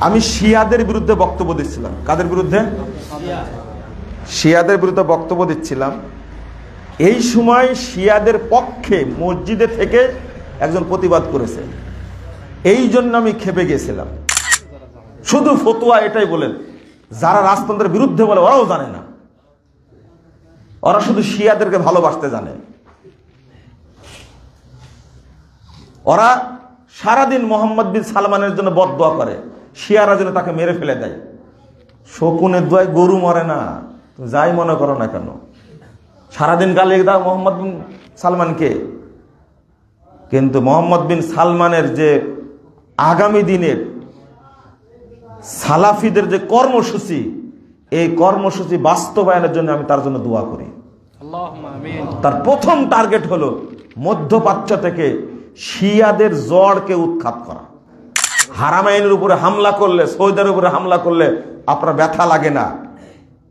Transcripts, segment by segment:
আমি শিয়াদের বিরুদ্ধে বক্তব্য দিচ্ছিলাম। কাদের বিরুদ্ধে? শিয়াদের বিরুদ্ধে বক্তব্য দিচ্ছিলাম। এই সময় শিয়াদের পক্ষে মসজিদে থেকে একজন প্রতিবাদ করেছে, এই জন্য আমি খেপে গেছিলাম। শুধু ফতোয়া এটাই বলেন, যারা রাজতন্ত্রের বিরুদ্ধে বলে ওরাও জানে না, ওরা শুধু শিয়াদেরকে ভালোবাসতে জানে। ওরা সারাদিন মোহাম্মদ বিন সালমানের জন্য বদদোয়া করে, শিয়ারা যেন তাকে মেরে ফেলে দেয়। শকুনের দোয়ায় গরু মরে না, যাই মনে করো না কেন, সারাদিন গালি দাও মোহাম্মদ বিন সালমানকে। কিন্তু মোহাম্মদ বিন সালমানের যে আগামী দিনের সালাফিদের যে কর্মসূচি, এই কর্মসূচি বাস্তবায়নের জন্য আমি তার জন্য দোয়া করি। তার প্রথম টার্গেট হলো মধ্যপ্রাচ্য থেকে শিয়াদের জড়কে উৎখাত করা। হারামাইনের উপরে হামলা করলে, সৌদের উপরে হামলা করলে আপনার ব্যথা লাগে না,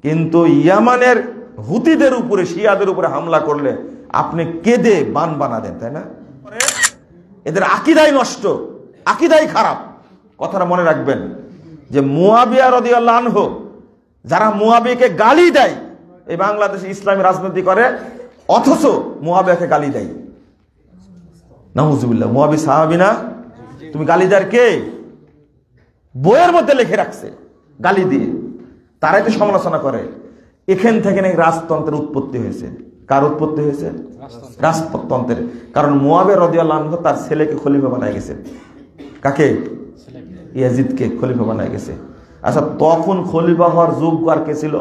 কিন্তু ইয়ামানের হুতিদের উপরে, শিয়াদের উপরে হামলা করলে আপনি কেঁদে বান বানা দেন, তাই না? এদের আকীদাই নষ্ট, আকীদাই খারাপ। কথাটা মনে রাখবেন যে মুয়াবিয়া রাদিয়াল্লাহু আনহু, যারা মুয়াবিয়াকে গালি দেয়, এই বাংলাদেশে ইসলামী রাজনীতি করে অথচ মুয়াবিয়াকে গালি দেয়। নাউজুবিল্লাহ। মুয়াবি সাহাবী না? তুমি গালি দেয়ার কে? বইয়ের মধ্যে লিখে রাখছে গালি দিয়ে, তারাই তো সমালোচনা করে। এখান থেকে নাকি রাজতন্ত্রের উৎপত্তি হয়েছে। কার উৎপত্তি হয়েছে? রাজতন্ত্রের। কারণ মুয়াবিয়া রাদিয়াল্লাহু আনহু তার ছেলেকে খলিফা বানায় গেছে। কাকে? ইয়াজিদকে খলিফা বানায় গেছে। আচ্ছা, তখন খলিফা হওয়ার যোগ্য আর কে ছিল?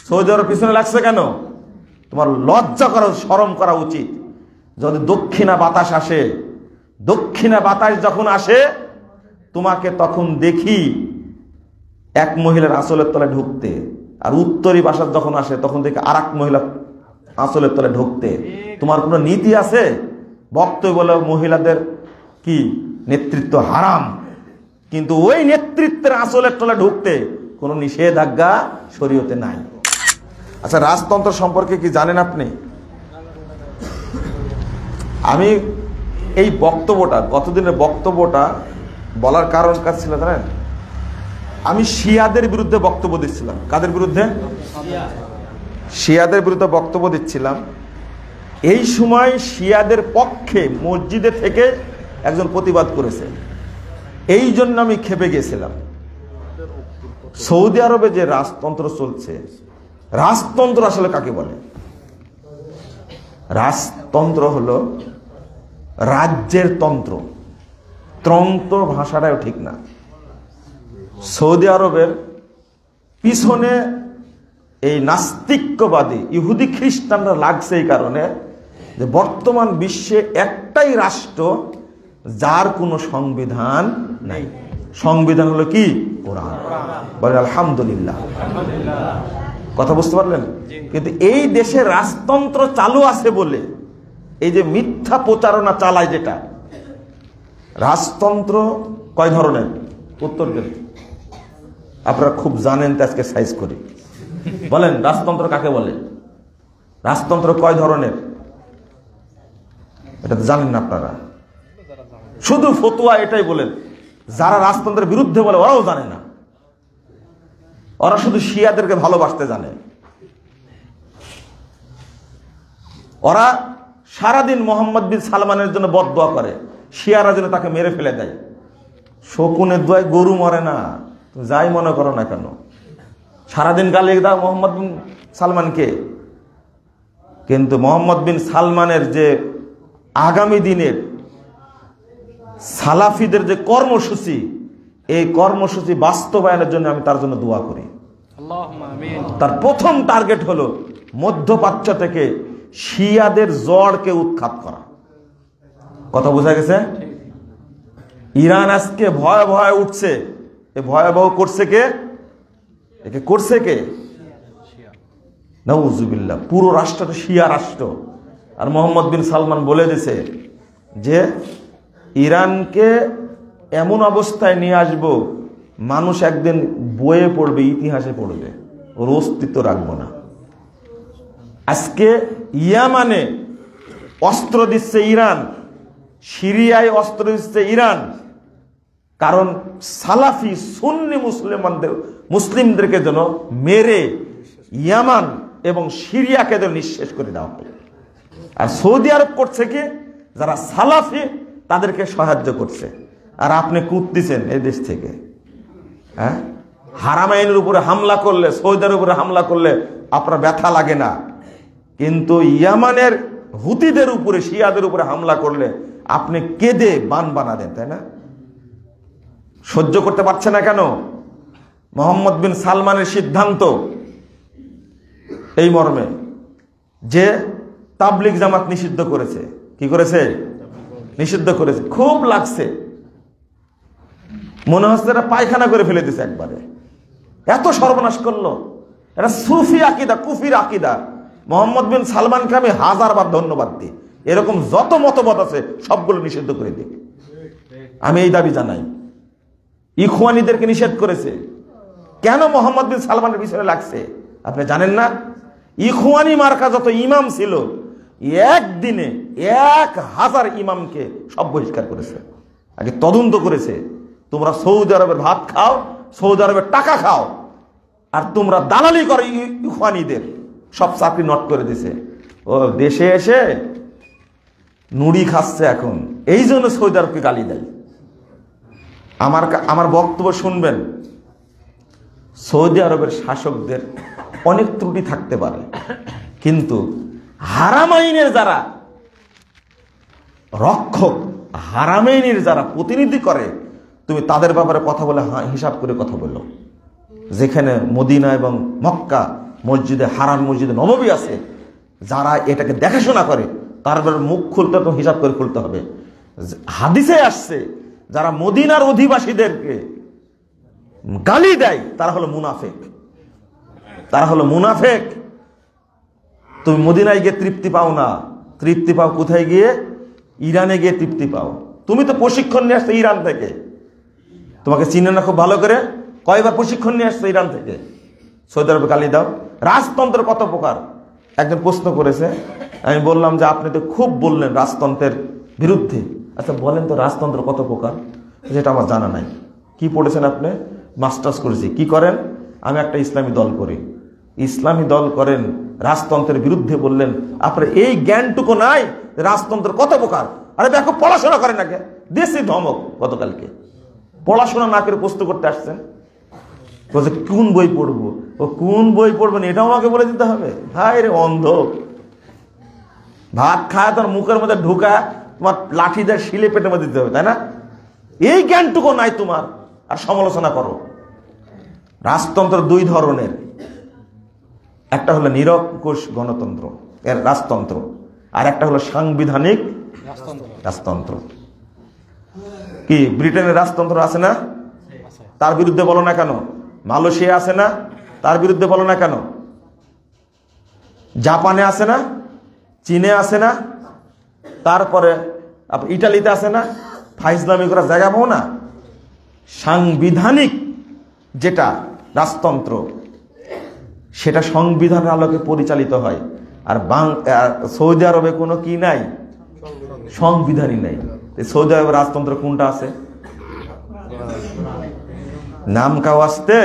সৌদি আরব পিছনে লাগছে কেন? তোমার লজ্জা করা, শরম করা উচিত। যদি দক্ষিণা বাতাস আসে, দক্ষিণা বাতাস যখন আসে তোমাকে তখন দেখি এক মহিলার আঁচলের তলায় ঢুকতে, আর উত্তরী বাতাস যখন আসে তখন দেখি আর এক মহিলা আঁচলের তলায় ঢুকতে। তোমার কোনো নীতি আছে? বক্তব্য বলে মহিলাদের কি নেতৃত্ব হারাম, কিন্তু ওই নেতৃত্বের আঁচলের তলায় ঢুকতে কোনো নিষেধাজ্ঞা শরীয়তে নাই। আচ্ছা, রাজতন্ত্র সম্পর্কে কি জানেন আপনি? আমি এই বক্তব্যটা, গতদিনের বক্তব্যটা বলার কারণ কাজ ছিল জানেন? আমি শিয়াদের বিরুদ্ধে বক্তব্য দিচ্ছিলাম। কাদের বিরুদ্ধে? শিয়াদের বিরুদ্ধে বক্তব্য দিচ্ছিলাম। এই সময় শিয়াদের পক্ষে মসজিদে থেকে একজন প্রতিবাদ করেছে, এই জন্য আমি খেপে গেছিলাম। সৌদি আরবে যে রাজতন্ত্র চলছে, রাজতন্ত্র আসলে কাকে বলে? রাজতন্ত্র হলো রাজ্যের তন্ত্র। তন্ত্র ভাষাটাও ঠিক না। সৌদি আরবের পিছনে এই নাস্তিক্যবাদী ইহুদি খ্রিস্টানরা লাগছে এই কারণে যে বর্তমান বিশ্বে একটাই রাষ্ট্র যার কোনো সংবিধান নাই। সংবিধান হলো কি? কোরআন। বলে আলহামদুলিল্লাহ। কথা বুঝতে পারলেন? কিন্তু এই দেশে রাজতন্ত্র চালু আছে বলে এই যে মিথ্যা প্রচারণা চালায়, যেটা রাজতন্ত্র কয় ধরনের? উত্তর দেন। আপনারা খুব জানেন, তো আজকে সাইজ করি। বলেন রাজতন্ত্র কাকে বলে? রাজতন্ত্র কয় ধরনের? এটা তো জানেন না আপনারা। শুধু ফতোয়া এটাই বলেন, যারা রাজতন্ত্রের বিরুদ্ধে বলে ওরাও জানে না, ওরা শুধু শিয়াদেরকে ভালোবাসতে জানে। ওরা সারাদিন মোহাম্মদ বিন সালমানের জন্য বদদোয়া করে, শিয়ারা যেন তাকে মেরে ফেলে দেয়। শকুনের দোয়ায় গরু মরে না, যাই মনে করো না কেন, সারাদিন গালি দাও মোহাম্মদ বিন সালমানকে। কিন্তু মোহাম্মদ বিন সালমানের যে আগামী দিনের সালাফিদের যে কর্মসূচি, এই কর্মসূচি বাস্তবায়নের জন্য আমি তার জন্য দোয়া করি। তার প্রথম টার্গেট হলো মধ্যপ্রাচ্য থেকে শিয়াদের জড়কে উৎখাত করা। কথা বোঝা গেছে? ইরান আজকে ভয়ে ভয়ে উঠছে, এ ভয়াবহ করছে কে? একে করছে কে? নাউজুবিল্লাহ। পুরো রাষ্ট্রটা শিয়া রাষ্ট্র। আর মোহাম্মদ বিন সালমান বলে দিয়েছে যে ইরানকে এমন অবস্থায় নিয়ে আসব, মানুষ একদিন বইয়ে পড়বে, ইতিহাসে পড়বে, ওর অস্তিত্ব রাখবো না। আজকে ইয়ামানে অস্ত্র দিচ্ছে ইরান, সিরিয়ায় অস্ত্র দিচ্ছে ইরান, কারণ সালাফি সুন্নি মুসলিমদেরকে যেন মেরে ইয়ামান এবং সিরিয়াকে যেন নিঃশেষ করে দেওয়া হয়। আর সৌদি আরব করছে কি, যারা সালাফি তাদেরকে সাহায্য করছে। আর আপনি কুদতেছেন এই দেশ থেকে। হ্যাঁ, হারামাইনের উপরে হামলা করলে, সৌদির উপরে হামলা করলে আপনার ব্যথা লাগে না, কিন্তু ইয়ামানের হুতিদের উপরে, শিয়াদের উপরে হামলা করলে আপনি কেঁদে বান বানা দেন, তাই না? সহ্য করতে পারছে না কেন? মোহাম্মদ বিন সালমানের সিদ্ধান্ত এই মর্মে যে তাবলিগ জামাত নিষিদ্ধ করেছে। কি করেছে? নিষিদ্ধ করেছে। খুব লাগছে, মনে হচ্ছে এরা পায়খানা করে ফেলে দিছে একবারে, এত সর্বনাশ করলো। এটা সুফি আকিদা, কুফির আকিদা। মোহাম্মদ বিন সালমানকে আমি 1000 বার ধন্যবাদ দিই, এরকম যত মতবাদ আছে সবগুলো নিষিদ্ধ করে দিই। আমি এই দাবি জানাই। ইখওয়ানিদেরকে নিষেধ করেছে। কেন মোহাম্মদ বিন সালমানের পিছনে লাগছে আপনি জানেন না? ইখওয়ানি মার্কা যত ইমাম ছিল একদিনে 1000 ইমামকে সব বহিষ্কার করেছে। আগে তদন্ত করেছে, তোমরা সৌদি আরবের ভাত খাও, সৌদি আরবের টাকা খাও, আর তোমরা দালালি করো ইখওয়ানিদের, সব চাকরি নট করে দিছে। ও দেশে এসে নুড়ি খাচ্ছে এখন, এই জন্য সৌদি আরবকে গালি দেয়। আমার বক্তব্য শুনবেন। সৌদি আরবের শাসকদের অনেক ত্রুটি থাকতে পারে, কিন্তু হারামাইনের যারা রক্ষক, হারামাইনের যারা প্রতিনিধি করে, তুমি তাদের ব্যাপারে কথা বলে হিসাব করে কথা বলো। যেখানে মদিনা এবং মক্কা মসজিদে হারাম, মসজিদে নববী আছে, যারা এটাকে দেখাশোনা করে তার ব্যাপারে মুখ খুলতে তো হিসাব করে খুলতে হবে। হাদিসে আসছে যারা মদিনার অধিবাসীদেরকে গালি দেয় তারা হলো মুনাফেক, তারা হলো মুনাফেক। তুমি মদিনায় গিয়ে তৃপ্তি পাও না, তৃপ্তি পাও কোথায় গিয়ে? ইরানে গিয়ে তৃপ্তি পাও। তুমি তো প্রশিক্ষণ নিয়ে আসছো ইরান থেকে, তোমাকে চিনে না খুব ভালো করে। কয়বার প্রশিক্ষণ নিয়ে আসছো ইরান থেকে? সৌদি আরবে গালি দাও। রাজতন্ত্র কত প্রকার? একজন প্রশ্ন করেছে, আমি বললাম যে আপনি তো খুব বললেন রাজতন্ত্রের বিরুদ্ধে, আচ্ছা বলেন তো রাজতন্ত্র কত প্রকার? যেটা আমার জানা নাই। কি পড়েছেন আপনি? মাস্টার্স করেছি। কি করেন? আমি একটা ইসলামী দল করি। ইসলামী দল করেন, রাজতন্ত্রের বিরুদ্ধে বললেন, আপনার এই জ্ঞানটুকু নাই রাজতন্ত্র কত প্রকার? আরে দেখো, পড়াশোনা করেন আগে। দেশি ধমক গতকালকে, পড়াশোনা না করে প্রশ্ন করতে আসছেন। বলছে কোন বই পড়বো? ও কোন বই পড়বেন এটাও আমাকে বলে দিতে হবে? হায় রে অন্ধ! ভাত খায় তোর মুখের মধ্যে ঢুকা, তোমার লাঠি দিয়ে শিলে পেটের মধ্যে দিতে হবে, তাই না? এই জ্ঞানটুকু নাই তোমার, আর সমালোচনা করো। রাজতন্ত্র দুই ধরনের, একটা হলো নিরঙ্কুশ গণতন্ত্র এর রাজতন্ত্র, আর একটা হলো সাংবিধানিক রাজতন্ত্র। কি ব্রিটেনের রাজতন্ত্র আছে না? তার বিরুদ্ধে বলো না কেন? মালয়েশিয়া আছে না? তার বিরুদ্ধে বলো না কেন? জাপানে আছে না? চীনে আছে না? তারপরে ইটালিতে আছে না? ফাইজলামি করার জায়গা পাও না? সাংবিধানিক যেটা রাজতন্ত্র, সেটা সংবিধানের আলোকে পরিচালিত হয়। আর সৌদি আরবে কোনো কি নাই? সংবিধানই নাই। সৌদি আরবের রাজতন্ত্র কোনটা আছে? নাম কাও আসতে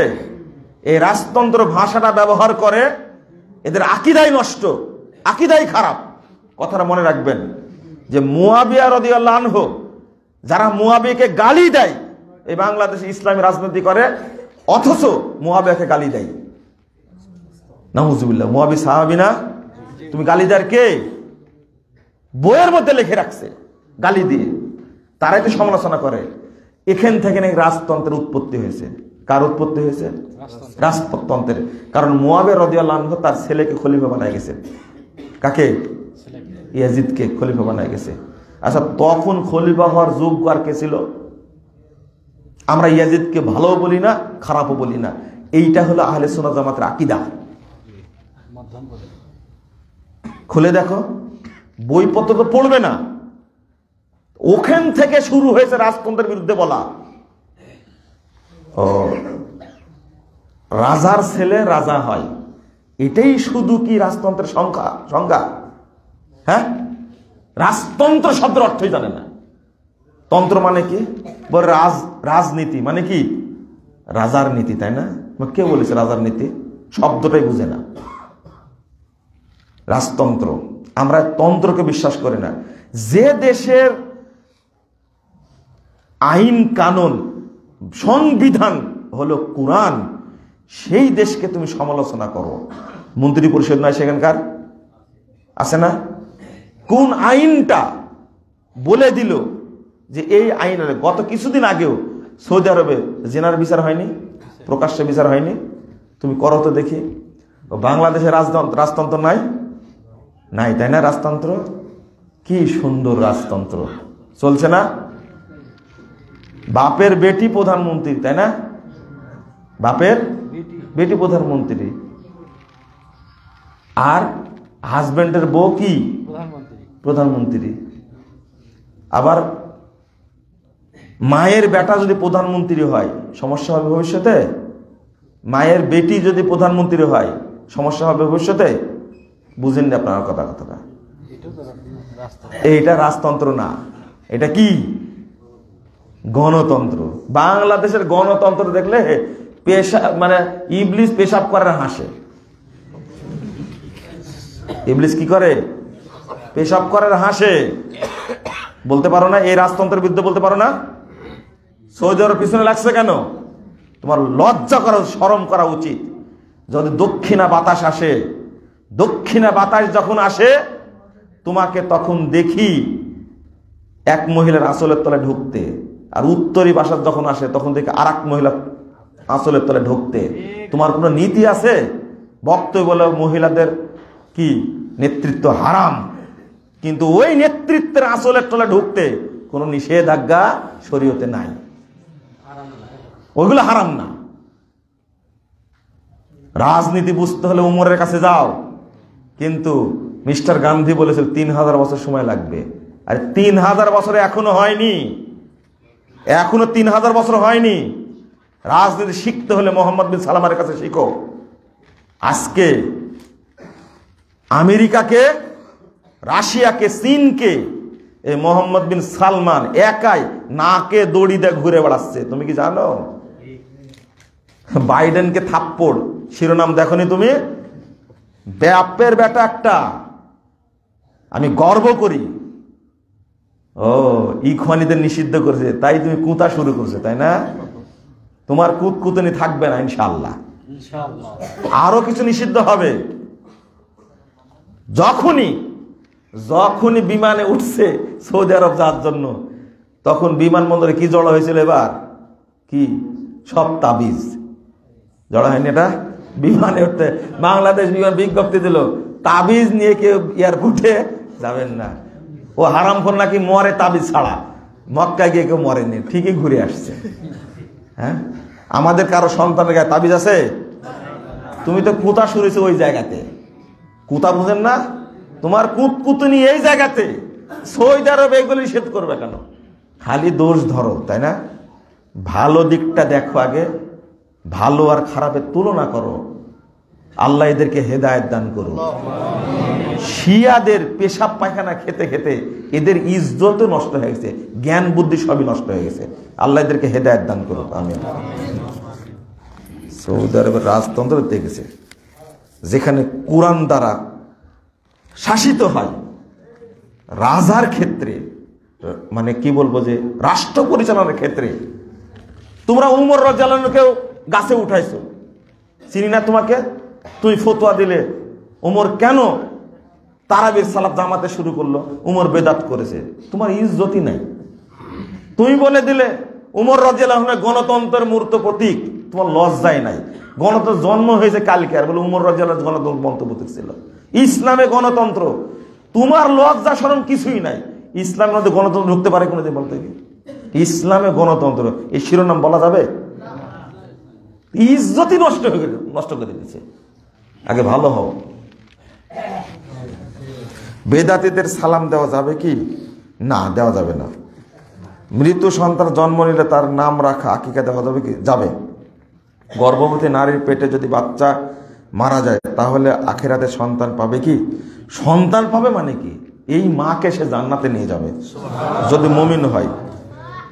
এই রাজতন্ত্র ভাষাটা ব্যবহার করে, এদের আকীদাই নষ্ট, আকীদাই খারাপ। কথাটা মনে রাখবেন যে মুয়াবিয়া রাদিয়াল্লাহু আনহু, যারা মুয়াবিয়াকে গালি দেয়, এই বাংলাদেশে ইসলামী রাজনীতি করে, অথচ মুয়াবিয়াকে গালি দেয়। নাউজুবিল্লাহ। মুয়াবি সাহাবী না? তুমি গালি দেয়ার কে? বইয়ের মধ্যে লিখে রাখছে গালি দিয়ে, তারাই তো সমালোচনা করে। এখান থেকে নাকি রাজতন্ত্রের উৎপত্তি হয়েছে। কার উৎপত্তি হয়েছে? রাজতন্ত্রের। কারণ মুয়াবিয়া রাদিয়াল্লাহু আনহু তার ছেলেকে খলিফা বানায় গেছে। কাকে? ইয়াজিদকে খলিফা বানায় গেছে। আচ্ছা, তখন খলিফা হওয়ার যোগ্য আর কে ছিল? আমরা ইয়াজিদকে ভালোও বলি না, খারাপও বলি না। এইটা হলো আহলে সুন্নাত জামাতের আকীদা। খুলে দেখো, বইপত্র তো পড়বে না। ওখান থেকে শুরু হয়েছে রাজতন্ত্রের বিরুদ্ধে বলা। ও রাজার ছেলে রাজা হয়, এটাই শুধু কি রাজতন্ত্রের সংজ্ঞা? হ্যাঁ, রাজতন্ত্র শব্দের অর্থই জানে না। তন্ত্র মানে কি? বলে রাজনীতি মানে কি? রাজার নীতি, তাই না? কে বলেছে রাজার নীতি? শব্দটাই বুঝে না। রাজতন্ত্র, আমরা তন্ত্রকে বিশ্বাস করি না। যে দেশের আইন কানুন সংবিধান হলো কোরআন, সেই দেশকে তুমি সমালোচনা করো। মন্ত্রী পরিষদ নয় সেখানকার, আছে না? কোন আইনটা বলে দিল যে এই আইন, গত কিছুদিন আগেও সৌদি আরবে জেনার বিচার হয়নি, প্রকাশ্যে বিচার হয়নি। তুমি করো তো দেখি। বাংলাদেশে রাজতন্ত্র নাই, নাই তাই না? রাজতন্ত্র কি সুন্দর রাজতন্ত্র চলছে না? বাপের বেটি প্রধানমন্ত্রী, তাই না? বাপের বেটি প্রধানমন্ত্রী, আর হাজবেন্ডের বউ কি প্রধানমন্ত্রী। আবার মায়ের বেটা যদি প্রধানমন্ত্রী হয় সমস্যা হবে ভবিষ্যতে? মায়ের বেটি যদি প্রধানমন্ত্রী হয় সমস্যা হবে ভবিষ্যতে? বুঝেন না আপনার কথাটা? এইটা রাজতন্ত্র না, এটা কি? গণতন্ত্র। বাংলাদেশের গণতন্ত্র দেখলে মানে ইবলিস পেশাব করার হাসে। ইবলিস কি করে? পেশাব করার হাসে। বলতে পারো না এই রাজতন্ত্রের বিরুদ্ধে? বলতে পারো না? সৌদি আরব পিছনে লাগছে কেন? তোমার লজ্জা করা, শরম করা উচিত। যদি দক্ষিণা বাতাস আসে, দক্ষিণা বাতাস যখন আসে তোমাকে তখন দেখি এক মহিলার আঁচলের তলে ঢুকতে, আর উত্তরী বাসার যখন আসে তখন দেখি আর এক মহিলা আঁচলের তলে ঢুকতে। তোমার কোনো নীতি আছে? বক্তব্য বলে মহিলাদের কি নেতৃত্ব হারাম, কিন্তু ওই নেতৃত্বের আঁচলের তলে ঢুকতে কোনো নিষেধাজ্ঞা শরীয়তে নাই, ওইগুলো হারাম না। রাজনীতি বুঝতে হলে উমরের কাছে যাও, কিন্তু মিস্টার গান্ধী বলেছিল 3000 বছর সময় লাগবে। আর 3000 বছরে এখনো হয়নি, এখনো 3000 বছর হয়নি। রাজনীতি শিখতে হলে মোহাম্মদ বিন সালামের কাছে শিখো। আজকে আমেরিকাকে, রাশিয়াকে, চীনকে এই মোহাম্মদ বিন সালমান একাই নাকে দড়ি দিয়ে ঘুরে বেড়াচ্ছে। তুমি কি জানো? বাইডেনকে থাপ্পড় শিরোনাম দেখনি তুমি? ব্যাপের বেটা একটা, আমি গর্ব করি। ও ইখওয়ানিদের নিষিদ্ধ করেছে, তাই তুমি কুতা শুরু করছো, তাই না? তোমার কুতকুতনি থাকবে না ইনশাআল্লাহ, আরো কিছু নিষিদ্ধ হবে। যখনই বিমানে উঠছে সৌদি আরব যাওয়ার জন্য, তখন বিমানবন্দরে কি জড়ো হয়েছিল? এবার কি সব তাবিজ জড়ো হয়নি? এটা বিমানে উঠতে বাংলাদেশ বিমান বিজ্ঞপ্তি দিল, তাবিজ নিয়ে কেউ এয়ারপোর্টে যাবেন না। ও হারামখোর নাকি মরে তাবিজ ছাড়া, মক্কায় গিয়ে কেউ মরেনি, ঠিকই ঘুরে আসছে। হ্যাঁ, আমাদের কারো সন্তানের গায়ে তাবিজ আছে? তুমি তো কুতা শুনেছো ওই জায়গাতে, কুতা বুঝেন না? তোমার কুতকুতুনি এই জায়গাতে। সৌদি আরব এগুলো নিষেধ করবে কেন? খালি দোষ ধরো, তাই না? ভালো দিকটা দেখো আগে, ভালো আর খারাপের তুলনা করো। আল্লাহ এদেরকে হেদায়েত দান করুন। শিয়াদের পেশাব পায়খানা খেতে খেতে এদের ইজ্জত নষ্ট হয়ে গেছে, জ্ঞান বুদ্ধি সবই নষ্ট হয়ে গেছে। আল্লাহ এদেরকে হেদায়েত দান করুন। আমিন। সৌদি আরবের রাজতন্ত্র দেখেছে, যেখানে কোরআন দ্বারা শাসিত হয়, রাজার ক্ষেত্রে, মানে কি বলবো, যে রাষ্ট্র পরিচালনার ক্ষেত্রে তোমরা উমর রাদিয়াল্লাহু আনহুকেও গাছে উঠাইছো, চিনি না তোমাকে? তুই ফতোয়া দিলে উমর কেন তারাবির সালাত জামাতে শুরু করলো, উমর বেদাত করেছে, তোমার ইজ্জতই নাই। তুমি বলে দিলে উমর রাদিয়াল্লাহু আনহু গণতন্ত্রের মূর্ত প্রতীক, তোমার লজ্জাই নাই। গণতন্ত্র জন্ম হয়েছে কালকে, আর বলে উমর রাদিয়াল্লাহু আনহু গণতন্ত্র মন্তব্য ছিল। ইসলামে গণতন্ত্র, তোমার লজ্জা শরম কিছুই নাই। ইসলামের মধ্যে গণতন্ত্র ঢুকতে পারে কোনোদিন? বলতে কি ইসলামে গণতন্ত্র এই শিরোনাম বলা যাবে? ইজ্জতই নষ্ট করে দিচ্ছে। আগে ভালো হও। বেদাতীদের সালাম দেওয়া যাবে কি? না, দেওয়া যাবে না। মৃত সন্তান জন্ম নিলে তার নাম রাখা, আকিকা দেওয়া যাবে কি? যাবে। গর্ভবতী নারীর পেটে যদি বাচ্চা মারা যায় তাহলে আখিরাতে সন্তান পাবে কি? সন্তান পাবে মানে কি? এই মাকে সে জান্নাতে নিয়ে যাবে যদি মুমিন হয়।